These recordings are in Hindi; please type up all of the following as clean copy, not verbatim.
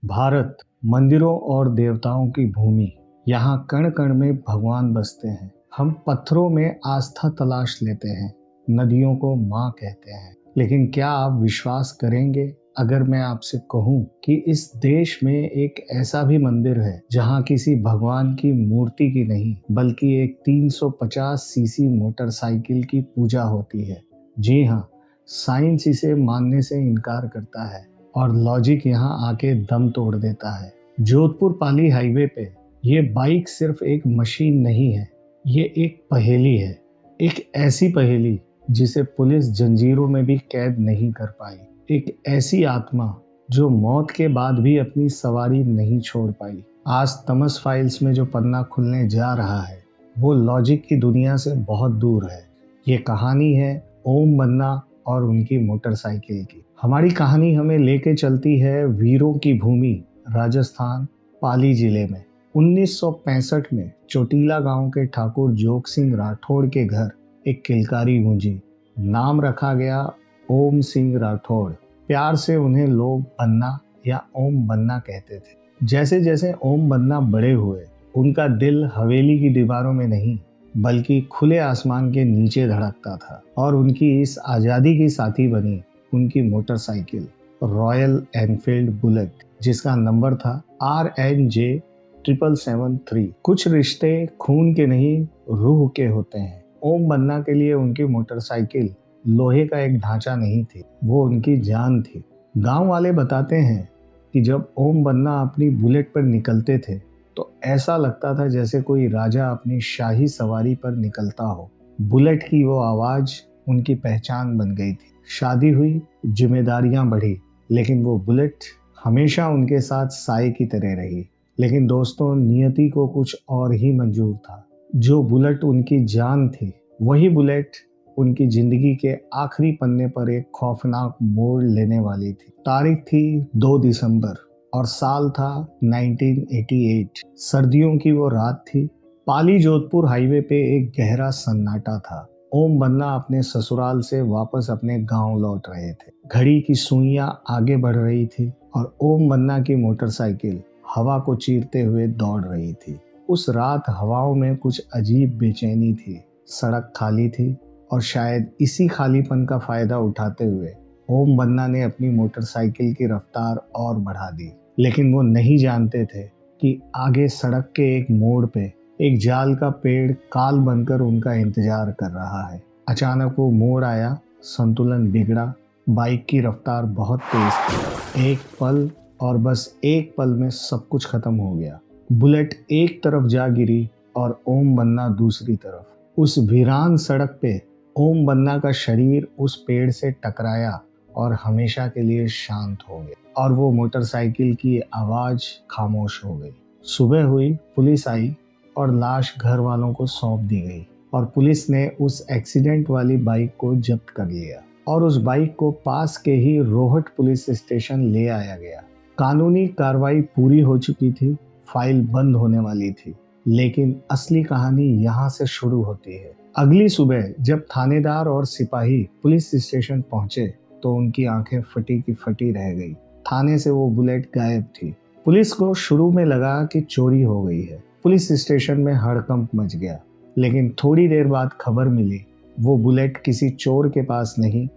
भारत मंदिरों और देवताओं की भूमि। यहाँ कण कण में भगवान बसते हैं। हम पत्थरों में आस्था तलाश लेते हैं, नदियों को माँ कहते हैं। लेकिन क्या आप विश्वास करेंगे अगर मैं आपसे कहूँ कि इस देश में एक ऐसा भी मंदिर है जहाँ किसी भगवान की मूर्ति की नहीं बल्कि एक 350 सीसी मोटरसाइकिल की पूजा होती है। जी हाँ, साइंस इसे मानने से इनकार करता है और लॉजिक यहाँ आके दम तोड़ देता है। जोधपुर पाली हाईवे पे ये बाइक सिर्फ एक मशीन नहीं है, ये एक पहेली है। एक ऐसी पहेली जिसे पुलिस जंजीरों में भी कैद नहीं कर पाई। एक ऐसी आत्मा जो मौत के बाद भी अपनी सवारी नहीं छोड़ पाई। आज तमस फाइल्स में जो पन्ना खुलने जा रहा है वो लॉजिक की दुनिया से बहुत दूर है। ये कहानी है ओम बन्ना और उनकी मोटरसाइकिल की। हमारी कहानी हमें लेके चलती है वीरों की भूमि राजस्थान पाली जिले में। 1965 में चोटीला गांव के ठाकुर जोग सिंह राठौड़ के घर एक किलकारी गूंजी। नाम रखा गया ओम सिंह राठौड़। प्यार से उन्हें लोग बन्ना या ओम बन्ना कहते थे। जैसे जैसे ओम बन्ना बड़े हुए उनका दिल हवेली की दीवारों में नहीं बल्कि खुले आसमान के नीचे धड़कता था और उनकी इस आज़ादी की साथी बनी उनकी मोटरसाइकिल रॉयल एनफील्ड बुलेट, जिसका नंबर था RNJ7773। कुछ रिश्ते खून के नहीं रूह के होते हैं। ओम बन्ना के लिए उनकी मोटरसाइकिल लोहे का एक ढांचा नहीं थी, वो उनकी जान थी। गांव वाले बताते हैं कि जब ओम बन्ना अपनी बुलेट पर निकलते थे तो ऐसा लगता था जैसे कोई राजा अपनी शाही सवारी पर निकलता हो। बुलेट की वो आवाज़ उनकी पहचान बन गई थी। शादी हुई, जिम्मेदारियां बढ़ी, लेकिन वो बुलेट हमेशा उनके साथ साए की तरह रही। लेकिन दोस्तों, नियति को कुछ और ही मंजूर था। जो बुलेट उनकी जान थी वही बुलेट उनकी जिंदगी के आखिरी पन्ने पर एक खौफनाक मोड़ लेने वाली थी। तारीख थी 2 दिसंबर और साल था 1988। सर्दियों की वो रात थी। पाली जोधपुर हाईवे पे एक गहरा सन्नाटा था। ओम बन्ना अपने ससुराल से वापस अपने गांव लौट रहे थे। घड़ी की सुइयां आगे बढ़ रही थी और ओम बन्ना की मोटरसाइकिल हवा को चीरते हुए दौड़ रही थी। उस रात हवाओं में कुछ अजीब बेचैनी थी। सड़क खाली थी और शायद इसी खालीपन का फायदा उठाते हुए ओम बन्ना ने अपनी मोटरसाइकिल की रफ्तार और बढ़ा दी। लेकिन वो नहीं जानते थे कि आगे सड़क के एक मोड़ पे एक जाल का पेड़ काल बनकर उनका इंतजार कर रहा है। अचानक वो मोड़ आया, संतुलन बिगड़ा, बाइक की रफ्तार बहुत तेज थी। एक पल और बस एक पल में सब कुछ खत्म हो गया। बुलेट एक तरफ जा गिरी और ओम बन्ना दूसरी तरफ। उस वीरान सड़क पे ओम बन्ना का शरीर उस पेड़ से टकराया और हमेशा के लिए शांत हो गया और वो मोटरसाइकिल की आवाज खामोश हो गई। सुबह हुई, पुलिस आई और लाश घर वालों को सौंप दी गई और पुलिस ने उस एक्सीडेंट वाली बाइक को जब्त कर लिया और उस बाइक को पास के ही रोहट पुलिस स्टेशन ले आया गया। कानूनी कार्रवाई पूरी हो चुकी थी, फाइल बंद होने वाली थी, लेकिन असली कहानी यहाँ से शुरू होती है। अगली सुबह जब थानेदार और सिपाही पुलिस स्टेशन पहुंचे तो उनकी आंखें फटी की फटी रह गई। थाने से वो बुलेट गायब थी। पुलिस को शुरू में लगा कि चोरी हो गई है। पुलिस स्टेशन में हड़कंप मच गया, लेकिन थोड़ी देर बाद खबर मिली वो बुलेट किसी चोर के पास नहीं,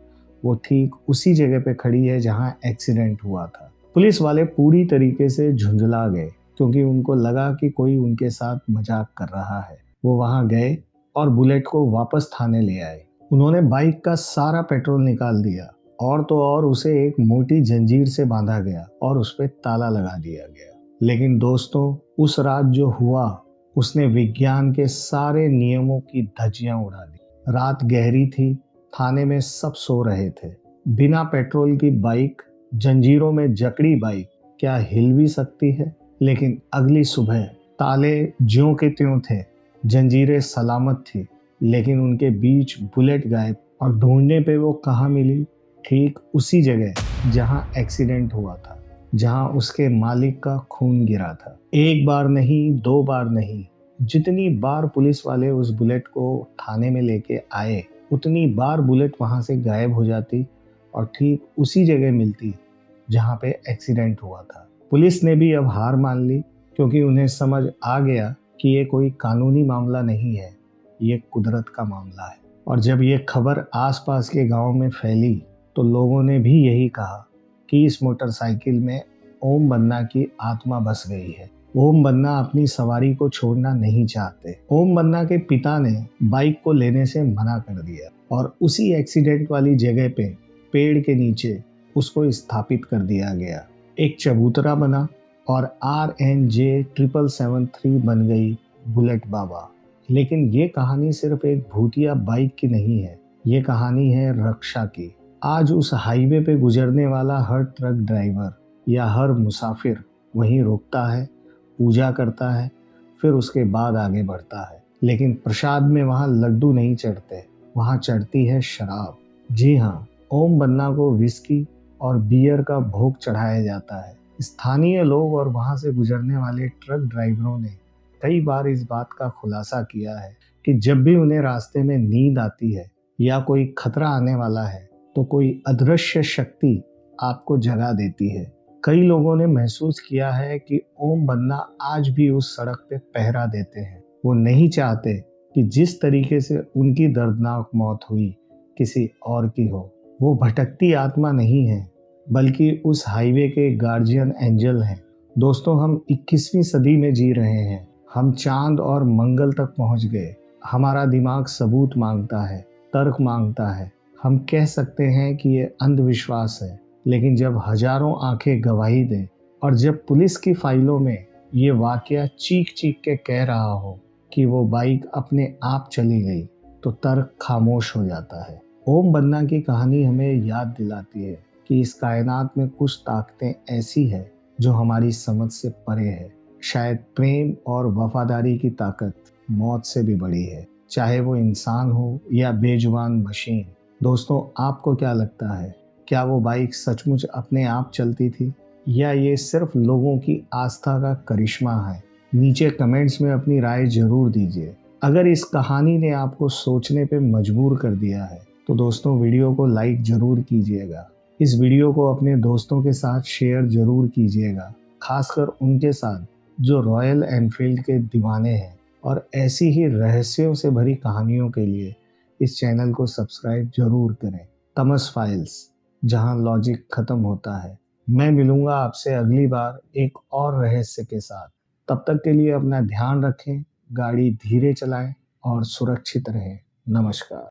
वो ठीक उसी जगह पे खड़ी है जहां एक्सीडेंट हुआ था। पुलिस वाले पूरी तरीके से झुंझला गए क्योंकि उनको लगा कि कोई उनके साथ मजाक कर रहा है। वो वहां गए और बुलेट को वापस थाने ले आए। उन्होंने बाइक का सारा पेट्रोल निकाल दिया और तो और उसे एक मोटी जंजीर से बांधा गया और उस पर ताला लगा दिया गया। लेकिन दोस्तों, उस रात जो हुआ उसने विज्ञान के सारे नियमों की धज्जियां उड़ा दी। रात गहरी थी, थाने में सब सो रहे थे। बिना पेट्रोल की बाइक, जंजीरों में जकड़ी बाइक क्या हिल भी सकती है? लेकिन अगली सुबह ताले ज्यों के त्यों थे, जंजीरें सलामत थी, लेकिन उनके बीच बुलेट गायब। और ढूंढने पे वो कहाँ मिली? ठीक उसी जगह जहां एक्सीडेंट हुआ था, जहां उसके मालिक का खून गिरा था। एक बार नहीं, 2 बार नहीं, जितनी बार पुलिस वाले उस बुलेट को थाने में लेके आए उतनी बार बुलेट वहां से गायब हो जाती और ठीक उसी जगह मिलती जहां पे एक्सीडेंट हुआ था। पुलिस ने भी अब हार मान ली, क्योंकि उन्हें समझ आ गया कि ये कोई कानूनी मामला नहीं है, ये कुदरत का मामला है। और जब ये खबर आसपास के गांव में फैली तो लोगों ने भी यही कहा कि इस मोटरसाइकिल में ओम बन्ना की आत्मा बस गई है। ओम बन्ना अपनी सवारी को छोड़ना नहीं चाहते। ओम बन्ना के पिता ने बाइक को लेने से मना कर दिया और उसी एक्सीडेंट वाली जगह पे पेड़ के नीचे उसको स्थापित कर दिया गया। एक चबूतरा बना और RNJ773 बन गई बुलेट बाबा। लेकिन ये कहानी सिर्फ एक भूतिया बाइक की नहीं है, ये कहानी है रक्षा की। आज उस हाईवे पे गुजरने वाला हर ट्रक ड्राइवर या हर मुसाफिर वहीं रुकता है, पूजा करता है, फिर उसके बाद आगे बढ़ता है। लेकिन प्रसाद में वहाँ लड्डू नहीं चढ़ते, वहाँ चढ़ती है शराब। जी हाँ, ओम बन्ना को विस्की और बियर का भोग चढ़ाया जाता है। स्थानीय लोग और वहाँ से गुजरने वाले ट्रक ड्राइवरों ने कई बार इस बात का खुलासा किया है कि जब भी उन्हें रास्ते में नींद आती है या कोई खतरा आने वाला है तो कोई अदृश्य शक्ति आपको जगा देती है। कई लोगों ने महसूस किया है कि ओम बन्ना आज भी उस सड़क पे पहरा देते हैं। वो नहीं चाहते कि जिस तरीके से उनकी दर्दनाक मौत हुई किसी और की हो। वो भटकती आत्मा नहीं है, बल्कि उस हाईवे के गार्जियन एंजल हैं। दोस्तों, हम 21वीं सदी में जी रहे हैं। हम चांद और मंगल तक पहुंच गए। हमारा दिमाग सबूत मांगता है, तर्क मांगता है। हम कह सकते हैं कि ये अंधविश्वास है, लेकिन जब हजारों आंखें गवाही दें और जब पुलिस की फाइलों में ये वाकया चीख चीख के कह रहा हो कि वो बाइक अपने आप चली गई, तो तर्क खामोश हो जाता है। ओम बन्ना की कहानी हमें याद दिलाती है कि इस कायनात में कुछ ताकतें ऐसी है जो हमारी समझ से परे है। शायद प्रेम और वफादारी की ताकत मौत से भी बड़ी है, चाहे वो इंसान हो या बेजुबान मशीन। दोस्तों, आपको क्या लगता है? क्या वो बाइक सचमुच अपने आप चलती थी या ये सिर्फ लोगों की आस्था का करिश्मा है? नीचे कमेंट्स में अपनी राय जरूर दीजिए। अगर इस कहानी ने आपको सोचने पे मजबूर कर दिया है तो दोस्तों, वीडियो को लाइक जरूर कीजिएगा। इस वीडियो को अपने दोस्तों के साथ शेयर जरूर कीजिएगा, खासकर उनके साथ जो रॉयल एनफील्ड के दीवाने हैं। और ऐसी ही रहस्यों से भरी कहानियों के लिए इस चैनल को सब्सक्राइब जरूर करें। तमस फाइल्स, जहां लॉजिक खत्म होता है। मैं मिलूंगा आपसे अगली बार एक और रहस्य के साथ। तब तक के लिए अपना ध्यान रखें, गाड़ी धीरे चलाएं और सुरक्षित रहें। नमस्कार।